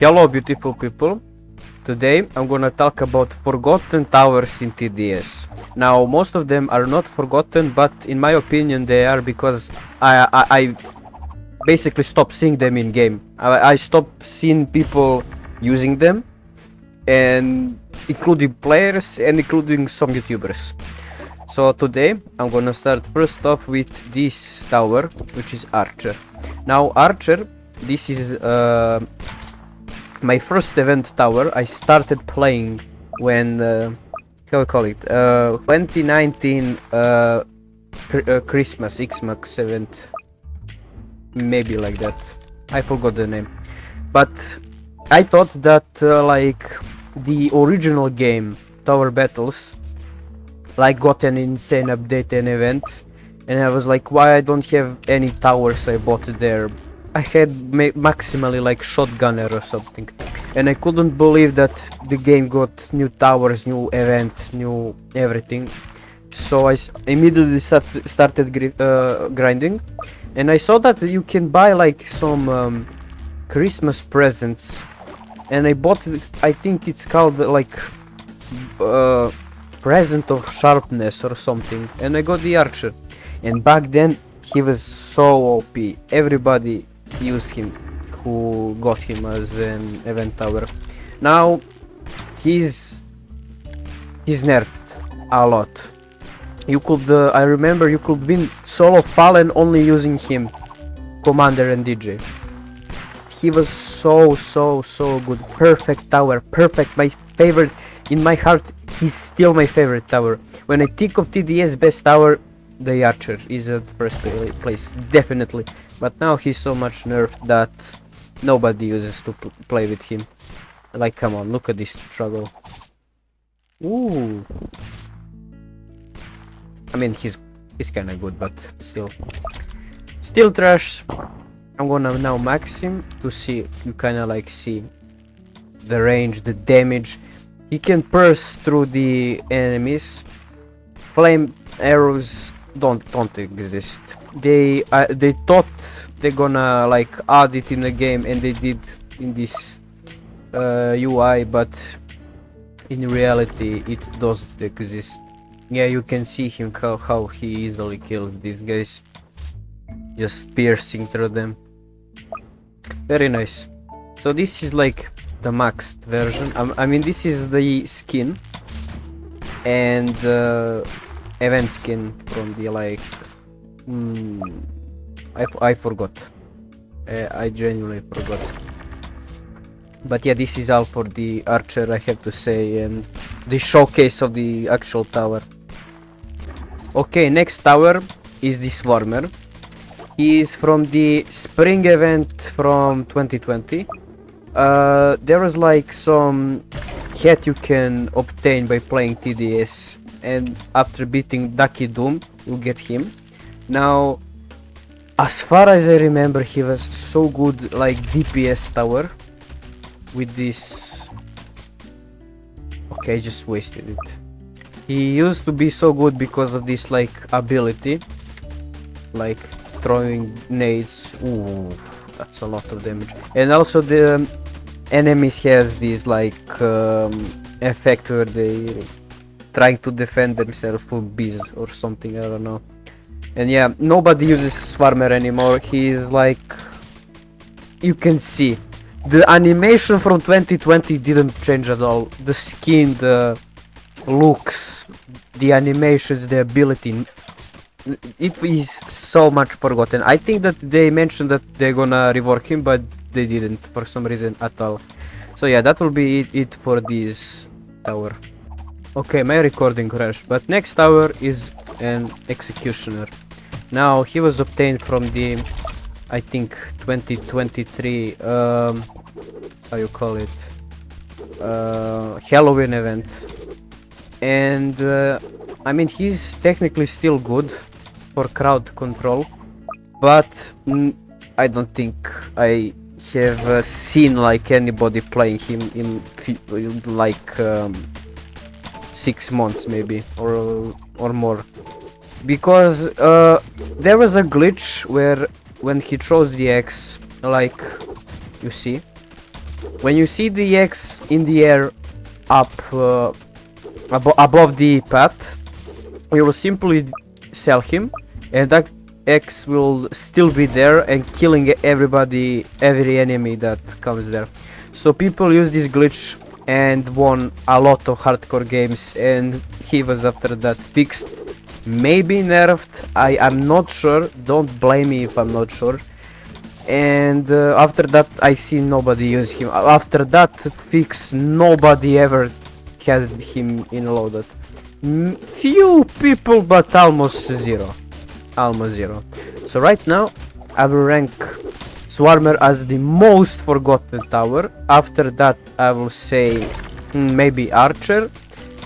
Hello beautiful people, today I'm gonna talk about Forgotten Towers in TDS. Now most of them are not forgotten, but in my opinion they are because I basically stopped seeing them in game. I stopped seeing people using them, and including players and including some YouTubers. So today I'm gonna start first off with this tower, which is Archer. Now Archer, this is my first event tower. I started playing when how I call it 2019 Christmas Xmas event, maybe like that. I forgot the name, but I thought that like the original game Tower Battles like got an insane update and event, and I was like, why I don't have any towers I bought there. I had maximally like shotgunner or something, and I couldn't believe that the game got new towers, new event, new everything. So I immediately started grinding, and I saw that you can buy like some Christmas presents, and I bought it. I think it's called like present of sharpness or something, and I got the Archer. And back then he was so OP. Everybody used him who got him as an event tower. Now he's nerfed a lot. You could I remember you could win solo Fallen only using him, Commander and DJ. He was so good. Perfect tower, perfect. My favorite. In my heart, he's still my favorite tower. When I think of TDS best tower, the Archer is at first place, definitely. But now he's so much nerfed that nobody uses to play with him. Like, come on, look at this struggle. Ooh. I mean, he's kinda good, but still trash. I'm gonna now max him to see, you kinda like see the range, the damage. He can burst through the enemies. Flame arrows don't exist. They thought they're gonna like add it in the game, and they did in this UI, but in reality it doesn't exist. Yeah, you can see him how he easily kills these guys, just piercing through them. Very nice. So this is like the maxed version. I mean, this is the skin and event skin from the like I forgot. I genuinely forgot. But yeah, this is all for the Archer, I have to say, and the showcase of the actual tower. Okay, next tower is the Swarmer. He is from the spring event from 2020. There was like some hat you can obtain by playing TDS, and after beating Ducky Doom you get him. Now, as far as I remember, he was so good, like DPS tower with this. Okay, I just wasted it. He used to be so good because of this like ability, like throwing nades. Ooh, that's a lot of damage. And also the enemies has this like effect where they trying to defend themselves from bees or something, I don't know. And yeah, nobody uses Swarmer anymore. He's like, you can see the animation from 2020 didn't change at all. The skin, the looks, the animations, the ability, it is so much forgotten. I think that they mentioned that they're gonna rework him, but they didn't for some reason at all. So yeah, that will be it for this tower. Okay, my recording crashed, but next tower is an Executioner. Now he was obtained from the, I think, 2023 how you call it, Halloween event. And I mean, he's technically still good for crowd control, but I don't think I have seen like anybody playing him in like 6 months maybe or more, because there was a glitch where when he throws the X, like you see, When you see the X in the air up above the path, you will simply sell him, and that X will still be there and killing everybody, every enemy that comes there. So people use this glitch and won a lot of hardcore games, and he was after that fixed, maybe nerfed. I'm not sure, don't blame me if I'm not sure. And after that I see nobody use him. After that fix, nobody ever had him in loaded. Few people, but almost zero. Almost zero. So right now I will rank Swarmer as the most forgotten tower. After that I will say maybe Archer,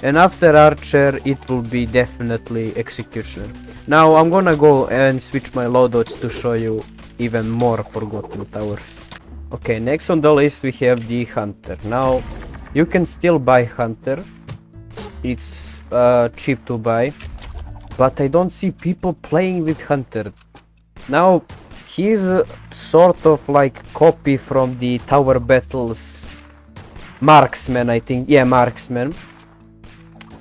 and after Archer it will be definitely Executioner. Now I'm gonna go and switch my loadouts to show you even more forgotten towers. Okay, next on the list we have the Hunter. Now you can still buy Hunter, it's cheap to buy, but I don't see people playing with Hunter. Now he's sort of like copy from the Tower Battles Marksman, I think. Yeah, Marksman.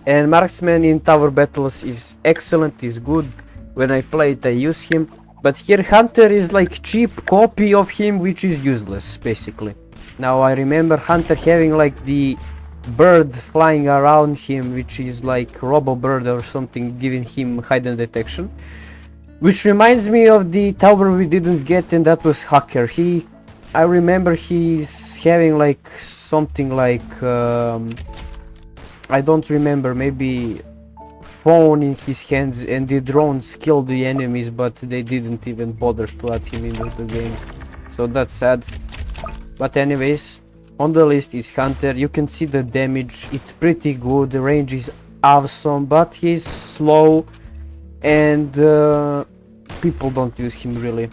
And Marksman in Tower Battles is excellent, is good. When I play it I use him. But here Hunter is like cheap copy of him, which is useless basically. Now I remember Hunter having like the bird flying around him, which is like Robo Bird or something, giving him hidden detection. Which reminds me of the tower we didn't get, and that was Hacker. I remember he's having like something like I don't remember, maybe phone in his hands, and the drones killed the enemies, but they didn't even bother to add him into the game. So that's sad. But anyways, on the list is Hunter. You can see the damage, it's pretty good, the range is awesome, but he's slow, and people don't use him really.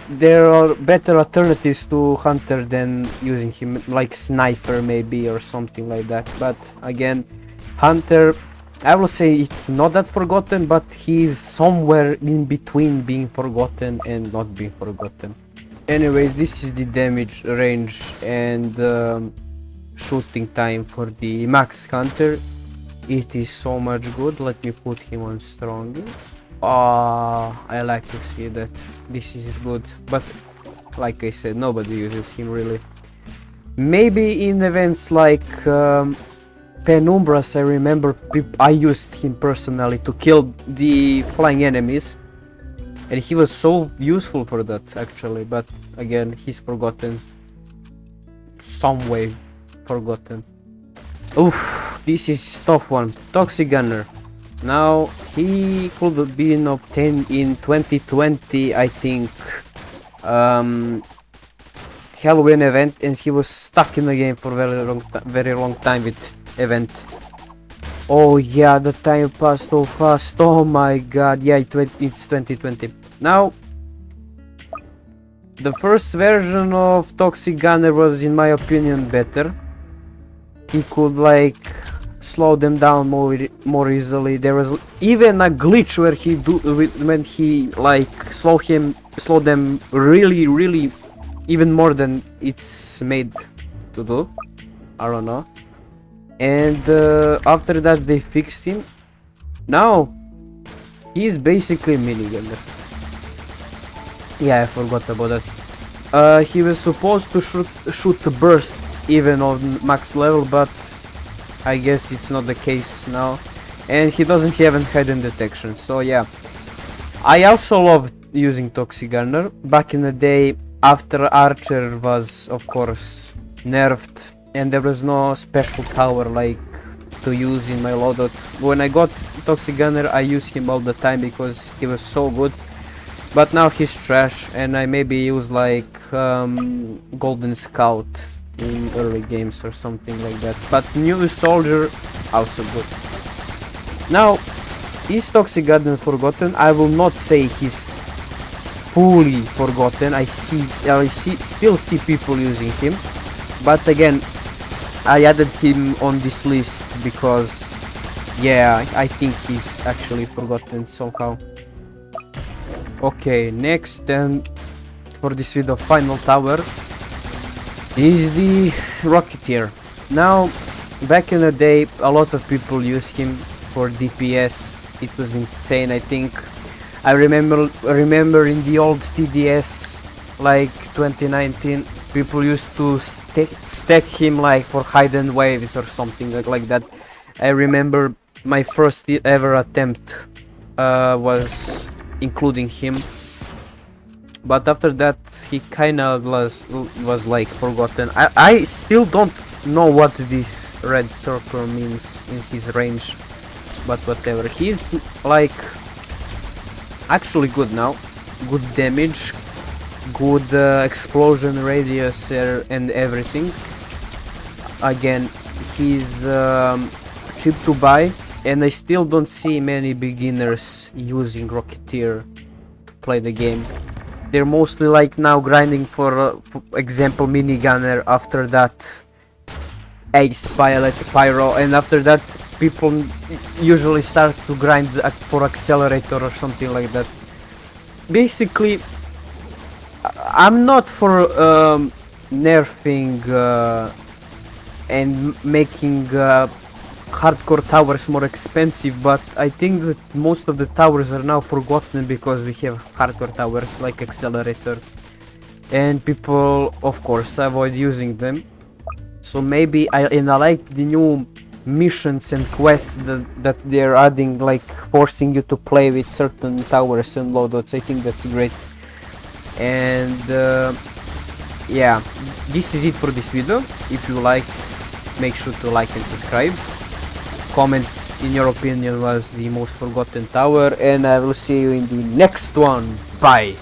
There are better alternatives to Hunter than using him, like Sniper maybe or something like that. But again, Hunter, I will say it's not that forgotten, but he's somewhere in between being forgotten and not being forgotten. Anyways, this is the damage, range, and shooting time for the Max Hunter. It is so much good. Let me put him on strong. I like to see that. This is good, but like I said, nobody uses him really. Maybe in events like Penumbras, I remember I used him personally to kill the flying enemies, and he was so useful for that actually, but again, he's forgotten. Some way forgotten. Oof, this is tough one. Toxic Gunner. Now, he could have been obtained in 2020, I think, Halloween event, and he was stuck in the game for very long time with event. Oh yeah, the time passed so fast. Oh my god, yeah, it's 2020. Now, the first version of Toxic Gunner was, in my opinion, better. He could like slow them down more easily. There was even a glitch where when he like slow them really even more than it's made to do. I don't know. And after that they fixed him. Now he's basically minigunner. Yeah, I forgot about that. He was supposed to shoot bursts even on max level, but I guess it's not the case now, and he doesn't have a hidden detection. So yeah, I also loved using Toxic Gunner back in the day, after Archer was of course nerfed and there was no special tower like to use in my loadout. When I got Toxic Gunner I used him all the time because he was so good, but now he's trash, and I maybe use like Golden Scout in early games or something like that. But New Soldier also good. Now, is Toxic Gunner forgotten? I will not say he's fully forgotten. I still see people using him, but again, I added him on this list because yeah, I think he's actually forgotten somehow. Okay, next, then for this video, final tower. He's the Rocketeer. Now, back in the day, a lot of people use him for DPS. It was insane. I think I remember in the old TDS, like 2019, people used to stack him like for hidden waves or something like that. I remember my first ever attempt was including him, but after that he kinda was like forgotten. I still don't know what this red circle means in his range, but whatever. He's like actually good now, good damage, good explosion radius and everything. Again, he's cheap to buy, and I still don't see many beginners using Rocketeer to play the game. They're mostly like now grinding for example minigunner, after that Ace Pilot Pyro, and after that people usually start to grind for accelerator or something like that. Basically, I'm not for nerfing and making hardcore towers more expensive, but I think that most of the towers are now forgotten because we have hardcore towers like accelerator, and people of course avoid using them. So maybe I like the new missions and quests that they're adding, like forcing you to play with certain towers and loadouts. I think that's great. And yeah, this is it for this video. If you like, make sure to like and subscribe. Comment in your opinion was the most forgotten tower, and I will see you in the next one. Bye.